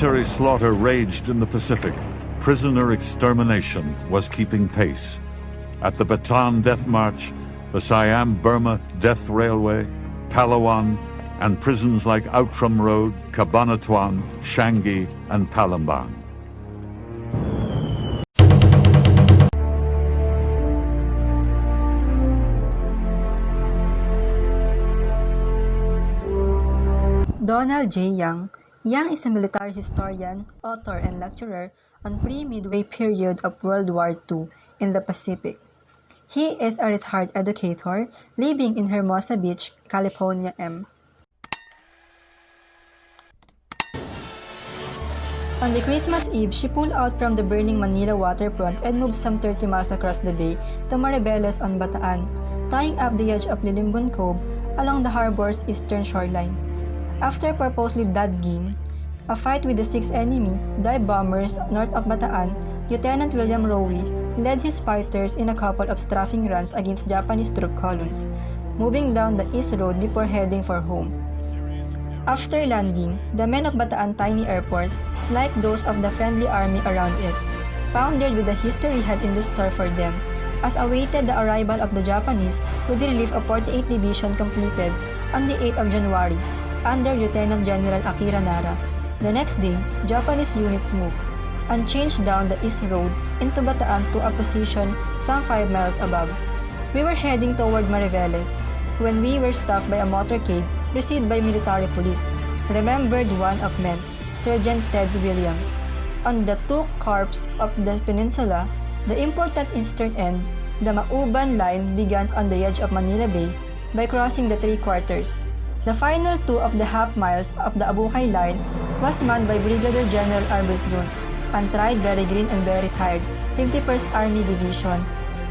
Unnecessary slaughter raged in the Pacific. Prisoner extermination was keeping pace. At the BATAAN Death March, the Siam-Burma Death Railway, Palawan, and prisons like Outram Road, Cabanatuan, Changi, and Palembang. Donald J. Young. Young is a military historian, author, and lecturer on pre-Midway period of World War II in the Pacific. He is a retired educator living in Hermosa Beach, California. On the Christmas Eve, she pulled out from the burning Manila waterfront and moved some 30 miles across the bay to Mariveles on Bataan, tying up the edge of Lilimbon Cove along the harbor's eastern shoreline. After purposely dodging a fight with the 6th enemy dive bombers north of Bataan, Lieutenant William Rowe led his fighters in a couple of strafing runs against Japanese troop columns, moving down the east road before heading for home. After landing, the men of Bataan tiny airports, like those of the friendly army around it, pondered with the history had in the store for them, as awaited the arrival of the Japanese with the relief of 48th Division completed on the 8th of January, under Lieutenant General Akira Nara. The next day, Japanese units moved, unchanged down the east road into Bataan to a position some 5 miles above. We were heading toward Mariveles when we were stopped by a motorcade preceded by military police, remembered one of men, Sergeant Ted Williams. On the two corps of the peninsula, the important eastern end, the Mauban line began on the edge of Manila Bay by crossing the 3 quarters. The final 2 of the half miles of the Abukay line was manned by Brigadier General Albert Jones, untried, very green, and very tired 51st Army Division,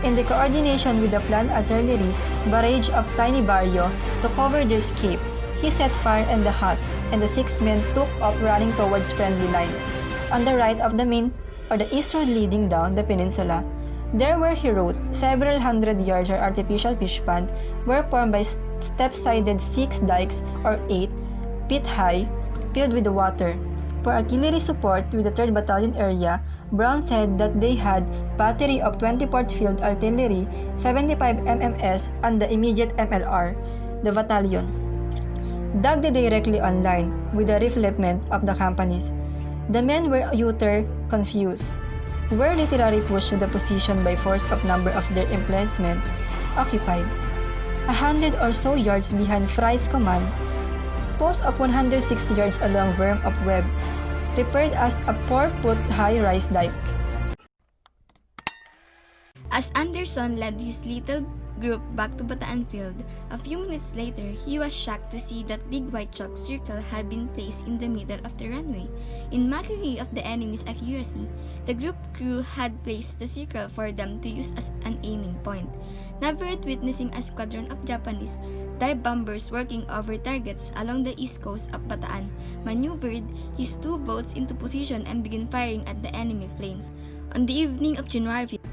in the coordination with the planned artillery barrage of Tiny Barrio to cover their escape. He set fire in the huts, and the 6 men took off running towards friendly lines. On the right of the main, or the east road leading down the peninsula, there were, he wrote, several hundred yards or artificial fish pond were formed by step-sided 6 dikes or 8 feet high, filled with water. For artillery support with the 3rd Battalion area, Brown said that they had battery of 24th Field Artillery, 75 MMS, and the immediate MLR, the battalion. Dug directly on line with the reflection of the companies. The men were utter confused, were literally pushed to the position by force of number of their emplacement occupied. 100 or so yards behind Fry's command, post of 160 yards along Worm of Web, prepared as a 4-foot high rise dike. As Anderson led his little group back to Bataan Field, a few minutes later, he was shocked to see that big white chalk circle had been placed in the middle of the runway. In mockery of the enemy's accuracy, the group crew had placed the circle for them to use as an aiming point. Never witnessing a squadron of Japanese dive bombers working over targets along the east coast of Bataan, maneuvered his 2 boats into position and began firing at the enemy planes. On the evening of January 5th,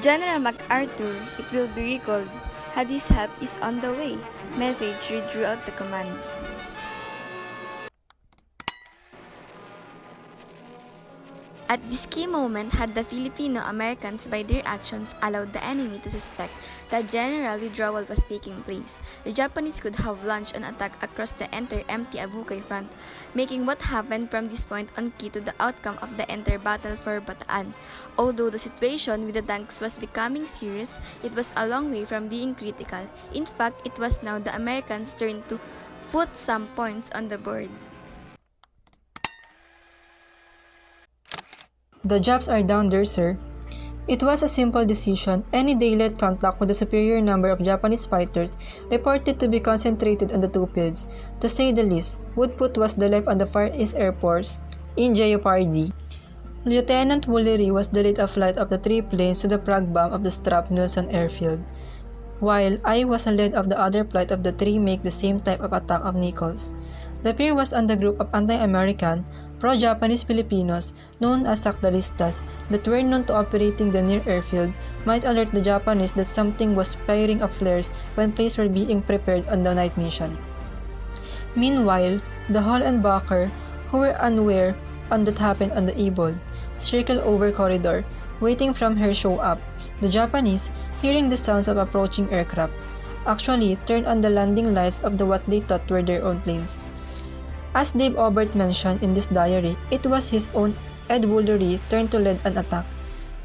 General MacArthur, it will be recalled, had his help is on the way. Message read throughout the command. At this key moment had the Filipino-Americans by their actions allowed the enemy to suspect that general withdrawal was taking place. The Japanese could have launched an attack across the entire empty Abukay front, making what happened from this point on key to the outcome of the entire battle for Bataan. Although the situation with the tanks was becoming serious, it was a long way from being critical. In fact, it was now the Americans' turn to put some points on the board. The Japs are down there, sir. It was a simple decision. Any daylight contact with a superior number of Japanese fighters reported to be concentrated on the 2 fields. To say the least, Woodput was the left on the Far East Air Force in jeopardy. Lieutenant Woolery was the lead of flight of the 3 planes to the frag bomb of the Strap Nelson airfield, while I was a lead of the other flight of the 3 make the same type of attack of Nichols. The pair was on the group of anti-American, pro-Japanese Filipinos known as Sakdalistas that were known to operating the near airfield might alert the Japanese that something was firing of flares when planes were being prepared on the night mission. Meanwhile, The Hullenbacher, who were unaware on that happened on the Able, circled over corridor, waiting from her show up. The Japanese, hearing the sounds of approaching aircraft, actually turned on the landing lights of the what they thought were their own planes. As Dave Obert mentioned in this diary, it was his own Ed Woolery turned to lead an attack.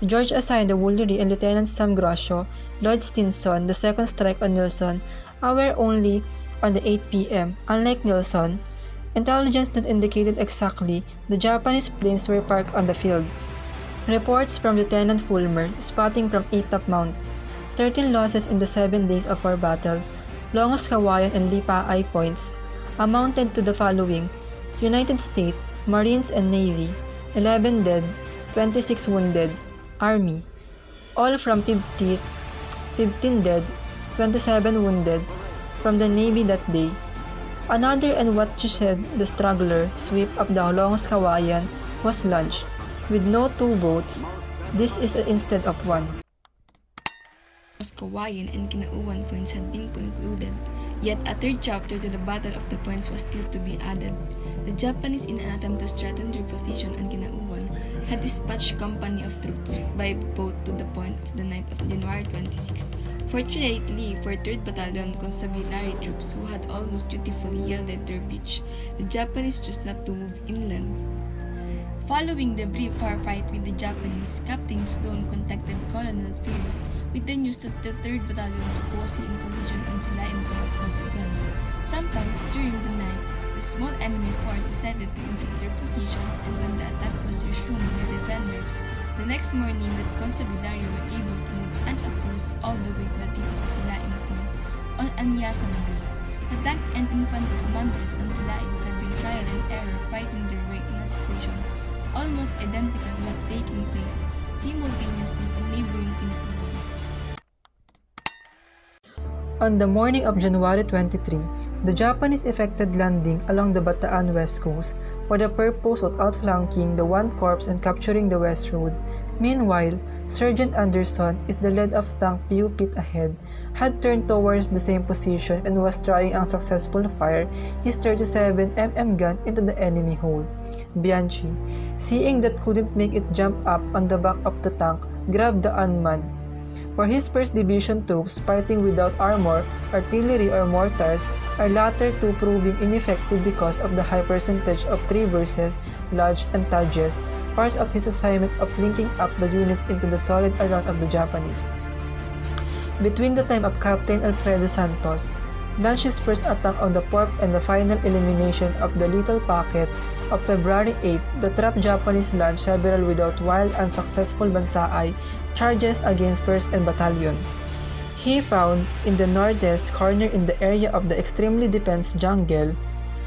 George assigned the Woolery and Lieutenant Sam Grosio, Lloyd Stinson, the second strike on Nelson, aware only on the 8 p.m. Unlike Nelson, intelligence that indicated exactly the Japanese planes were parked on the field. Reports from Lieutenant Fulmer, spotting from Atop Mount. 13 losses in the 7 days of our battle, Longos Kawayan and Lipaay points, amounted to the following: United States, Marines and Navy, 11 dead, 26 wounded, Army, all from 15 dead, 27 wounded, from the Navy that day. Another and what you said, the struggler sweep of the Longos Kawayan was launched, with no 2 boats. This is instead of 1. Kawayan and Kinauan points had been concluded, yet a third chapter to the Battle of the Points was still to be added. The Japanese, in an attempt to strengthen their position on Kinauan, had dispatched company of troops by boat to the point of the night of January 26. Fortunately for 3rd Battalion Constabulary troops who had almost dutifully yielded their beach, the Japanese chose not to move inland. Following the brief firefight with the Japanese, Captain Sloan contacted Colonel Fierce with the news that the 3rd Battalion, supposedly in position on Silaim Point, was gone. Sometimes during the night, the small enemy force decided to inflict their positions, and when the attack was resumed by the defenders, the next morning the Constabulary were able to move unopposed all the way to the tip of Silaim Point on Anyasan Bay. The tank and infantry commanders on Silaim had been trial and error fighting their way in a situation almost identical to that taking place simultaneously on neighboring Kinauan. On the morning of January 23, the Japanese effected landing along the Bataan west coast for the purpose of outflanking the 1 Corps and capturing the West Road. Meanwhile, Sergeant Anderson, is the lead of tank few feet ahead, had turned towards the same position and was trying unsuccessful fire his 37mm gun into the enemy hole. Bianchi, seeing that couldn't make it jump up on the back of the tank, grabbed the unmanned. For his 1st Division troops fighting without armor, artillery or mortars, are latter two proving ineffective because of the high percentage of traverses, lodge and tadges, parts of his assignment of linking up the units into the solid around of the Japanese. Between the time of Captain Alfredo Santos launched his first attack on the port and the final elimination of the Little Packet of February 8, the trapped Japanese launched several without wild and successful banzai charges against 1st and Battalion. He found in the northeast corner in the area of the extremely dense jungle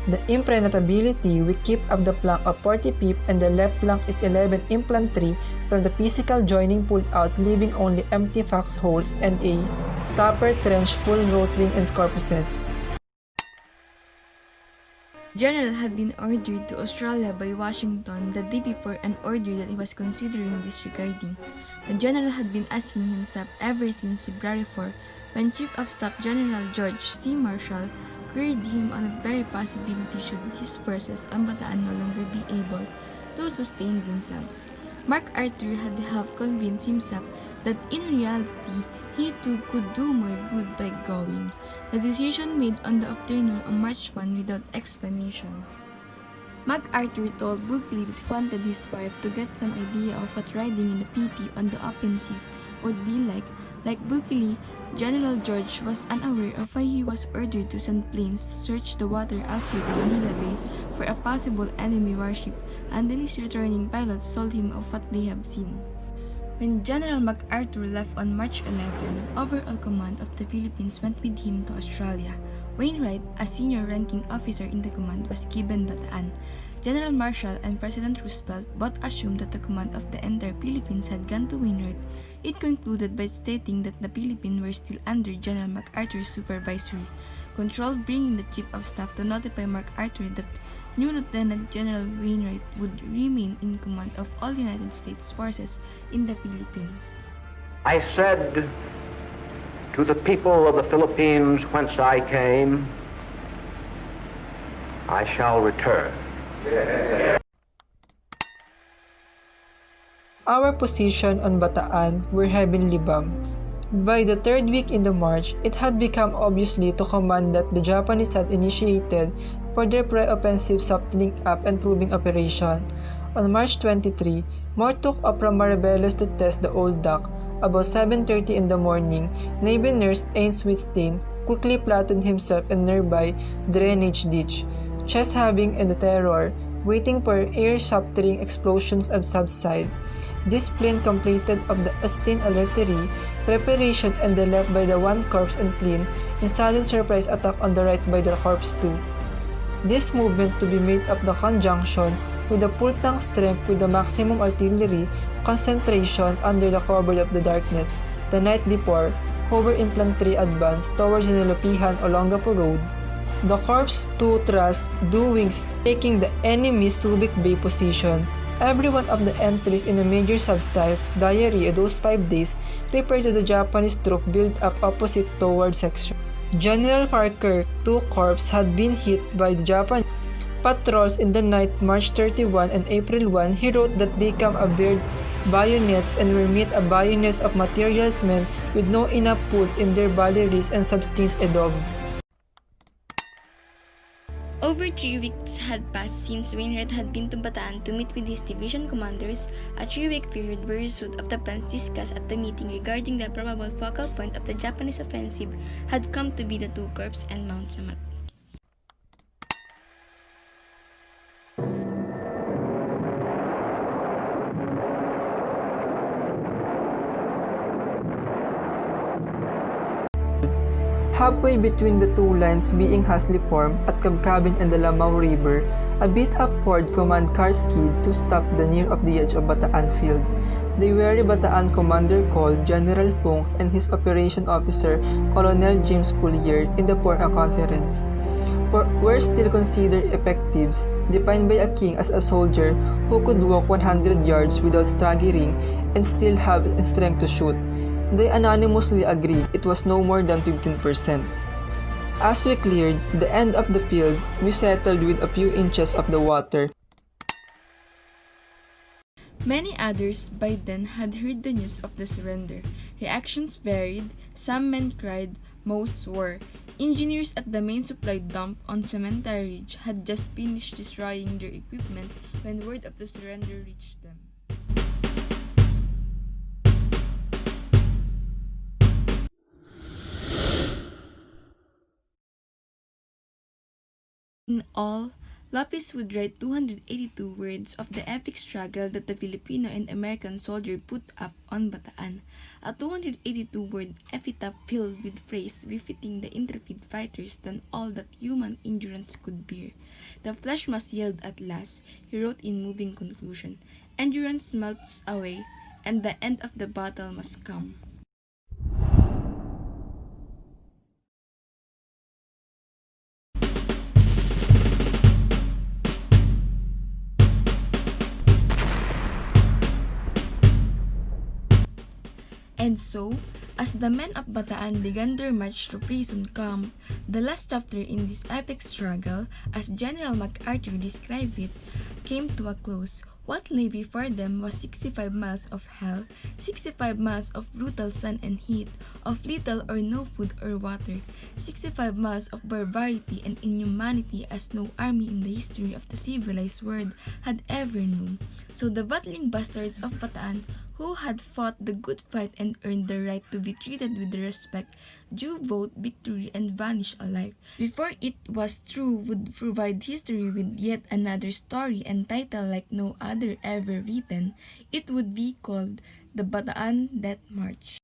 the impenetrability we keep of the flank of 40 Pip and the left flank is 11 infantry from the physical joining pulled out, leaving only empty foxholes and a stopper trench full rotring and scorpices. General had been ordered to Australia by Washington the day before, an order that he was considering disregarding. The general had been asking himself ever since February 4, when Chief of Staff General George C. Marshall queried him on the very possibility should his forces on Bataan no longer be able to sustain themselves. Mark Arthur had half convinced himself that in reality he too could do more good by going. The decision made on the afternoon of March 1 without explanation. MacArthur told Bulkley that he wanted his wife to get some idea of what riding in the PT on the open seas would be like. Like Bulkley, General George was unaware of why he was ordered to send planes to search the water outside Manila Bay for a possible enemy warship, until his returning pilots told him of what they have seen. When General MacArthur left on March 11, overall command of the Philippines went with him to Australia. Wainwright, a senior-ranking officer in the command, was given Bataan. General Marshall and President Roosevelt both assumed that the command of the entire Philippines had gone to Wainwright. It concluded by stating that the Philippines were still under General MacArthur's supervisory control, bringing the Chief of Staff to notify MacArthur that new Lieutenant General Wainwright would remain in command of all United States forces in the Philippines. I said to the people of the Philippines whence I came, I shall return. Our position on Bataan were heavily bombed. By the third week in the march, it had become obviously to command that the Japanese had initiated for their pre-offensive softening up and proving operation. On March 23, more took off from Maribeles to test the old dock. About 7:30 in the morning, Navy nurse Ains Whitstein quickly planted himself in nearby drainage ditch, chest having and the terror, waiting for air-shattering explosions to subside. This plane completed of the Austin artillery preparation and the left by the 1 Corps and plane in sudden surprise attack on the right by the Corps 2. This movement to be made of the conjunction with the full tank strength with the maximum artillery concentration under the cover of the darkness. The night before, cover infantry advanced towards the Nilopihan Olongapo Road. The Corps 2 thrust due wings taking the enemy's Subic Bay position. Every one of the entries in the major substyles diary of those 5 days referred to the Japanese troop built up opposite toward section. General Parker 2 Corps had been hit by the Japanese patrols in the night March 31 and April 1. He wrote that they come aboard bayonets and were met a bayonets of materials men with no enough food in their batteries and substance adobe. Over 3 weeks had passed since Wainwright had been to Bataan to meet with his division commanders, a 3-week period where result of the plans discussed at the meeting regarding the probable focal point of the Japanese offensive had come to be the 2 Corps and Mount Samat. Halfway between the two lines being hastily formed at Cabcabin and the Lamau River, a bit upward command car skid to stop the near of the edge of Bataan field. The wary Bataan commander called General Funk and his operation officer Colonel James Collier in the for a conference. Were still considered effectives, defined by a king as a soldier who could walk 100 yards without staggering and still have strength to shoot. They unanimously agreed it was no more than 15%. As we cleared the end of the field, we settled with a few inches of the water. Many others by then had heard the news of the surrender. Reactions varied. Some men cried, most swore. Engineers at the main supply dump on Cemetery Ridge had just finished destroying their equipment when word of the surrender reached them. In all, Lopez would write 282 words of the epic struggle that the Filipino and American soldier put up on Bataan, a 282-word epitaph filled with praise befitting the intrepid fighters than all that human endurance could bear. The flesh must yield at last, he wrote in moving conclusion. Endurance melts away, and the end of the battle must come. And so, as the men of Bataan began their march to Prison Camp, the last chapter in this epic struggle, as General MacArthur described it, came to a close. What lay before them was 65 miles of hell, 65 miles of brutal sun and heat, of little or no food or water, 65 miles of barbarity and inhumanity as no army in the history of the civilized world had ever known. So the battling bastards of Bataan, who had fought the good fight and earned the right to be treated with the respect due both victory and vanish alike, before it was true would provide history with yet another story and title like no other ever written. It would be called the Bataan Death March.